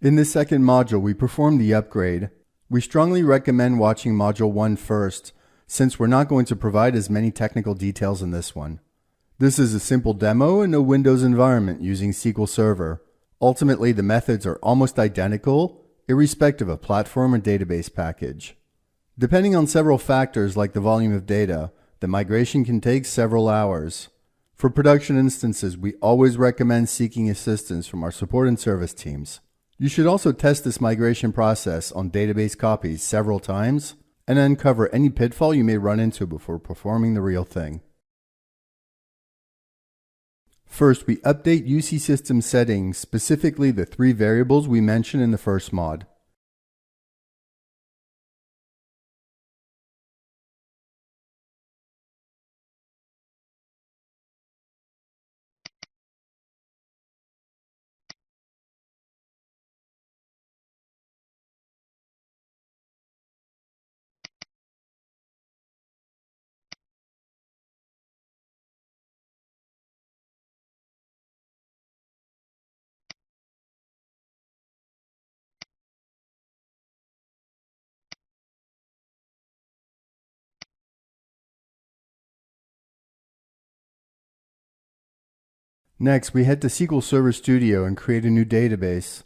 In the second module, we perform the upgrade. We strongly recommend watching Module 1 first, since we're not going to provide as many technical details in this one. This is a simple demo in a Windows environment using SQL Server. Ultimately, the methods are almost identical, irrespective of platform or database package. Depending on several factors like the volume of data, the migration can take several hours. For production instances, we always recommend seeking assistance from our support and service teams. You should also test this migration process on database copies several times and uncover any pitfall you may run into before performing the real thing. First, we update UC system settings, specifically the 3 variables we mentioned in the first mod. Next, we head to SQL Server Studio and create a new database.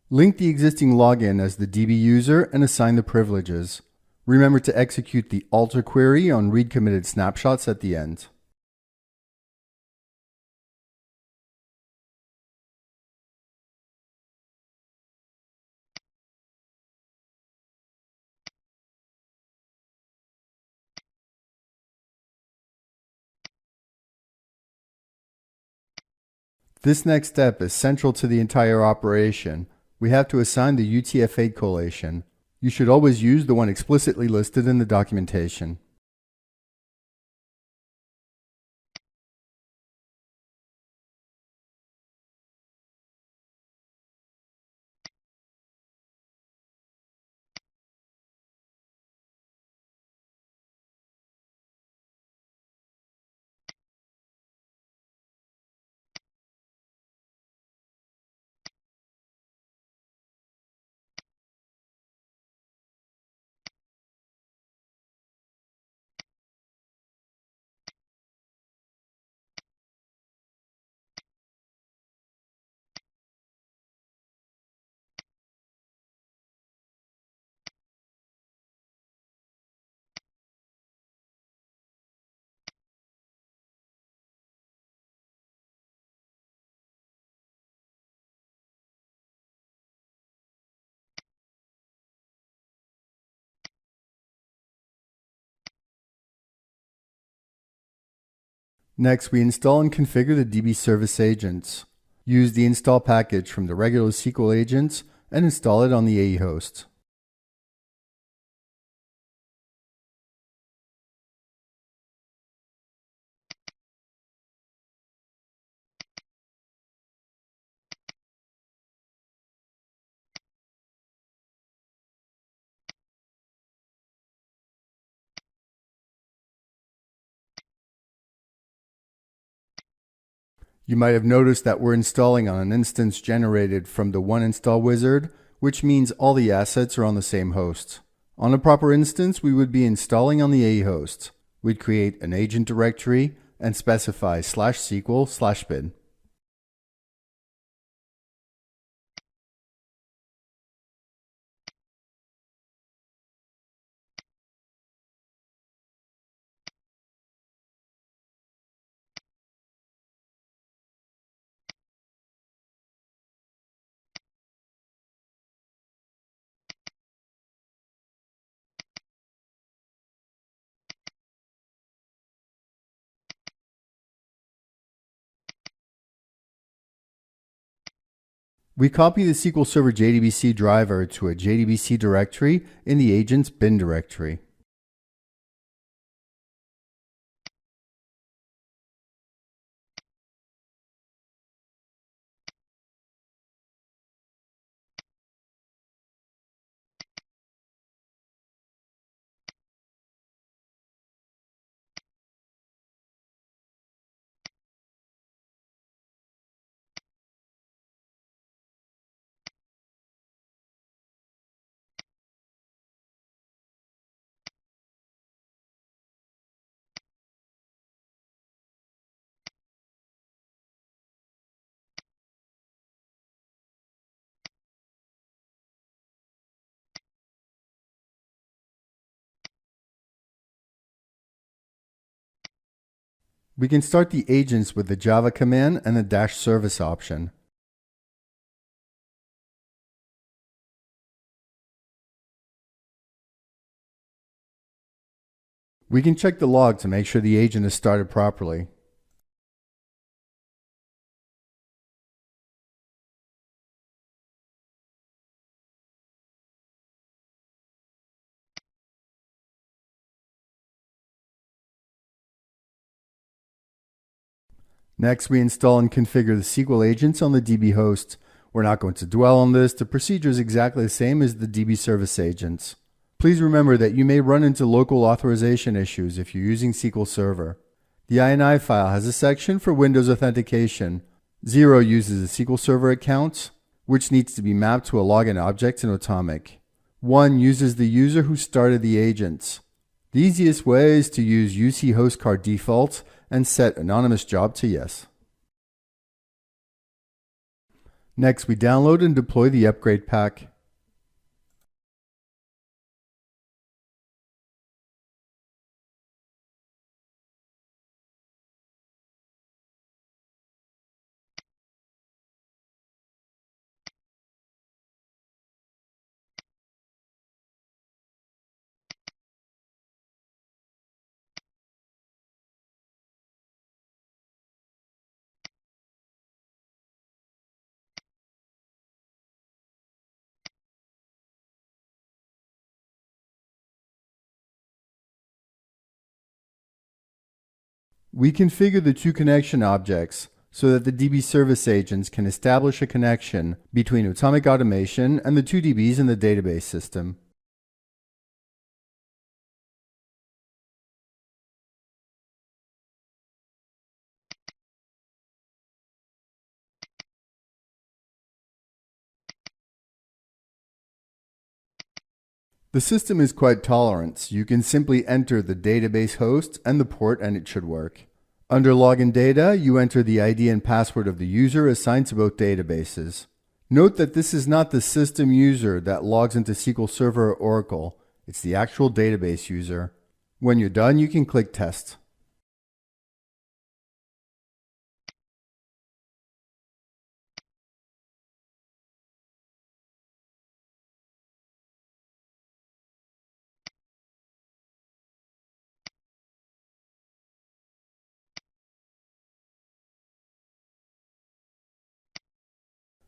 Link the existing login as the DB user and assign the privileges. Remember to execute the alter query on read committed snapshots at the end. This next step is central to the entire operation. We have to assign the UTF-8 collation. You should always use the one explicitly listed in the documentation. Next, we install and configure the DB service agents. Use the install package from the regular SQL agents and install it on the AE host. You might have noticed that we're installing on an instance generated from the one install wizard, which means all the assets are on the same host. On a proper instance, we would be installing on the AE host. We'd create an agent directory and specify /SQL/bin. We copy the SQL Server JDBC driver to a JDBC directory in the agent's bin directory. We can start the agents with the Java command and the -service option. We can check the log to make sure the agent is started properly. Next, we install and configure the SQL agents on the DB host. We're not going to dwell on this. The procedure is exactly the same as the DB service agents. Please remember that you may run into local authorization issues if you're using SQL Server. The INI file has a section for Windows authentication. 0 uses a SQL Server account, which needs to be mapped to a login object in Automic. 1 uses the user who started the agents. The easiest way is to use UC host card default and set anonymous job to yes. Next, we download and deploy the upgrade pack. We configure the 2 connection objects so that the DB service agents can establish a connection between Automic Automation and the 2 DBs in the database system. The system is quite tolerant, so you can simply enter the database host and the port and it should work. Under login data, you enter the ID and password of the user assigned to both databases. Note that this is not the system user that logs into SQL Server or Oracle, it's the actual database user. When you're done, you can click Test.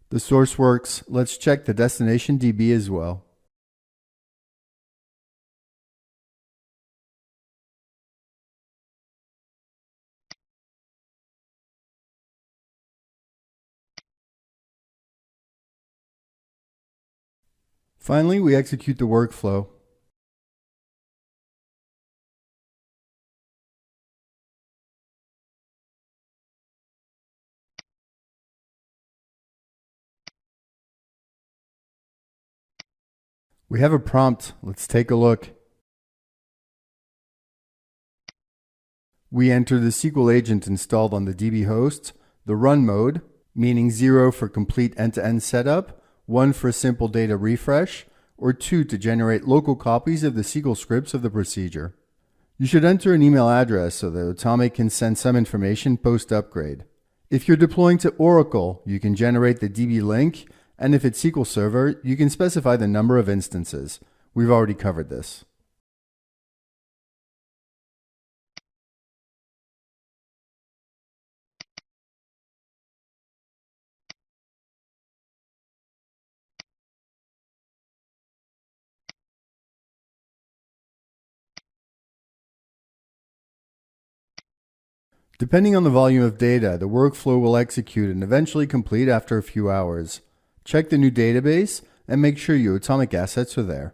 The source works. Let's check the destination DB as well. Finally, we execute the workflow. We have a prompt. Let's take a look. We enter the SQL agent installed on the DB host, the run mode, meaning 0 for complete end-to-end setup, 1 for simple data refresh, or 2 to generate local copies of the SQL scripts of the procedure. You should enter an email address so that Automic can send some information post-upgrade. If you're deploying to Oracle, you can generate the DB link, and if it's SQL Server, you can specify the number of instances. We've already covered this. Depending on the volume of data, the workflow will execute and eventually complete after a few hours. Check the new database and make sure your Automic assets are there.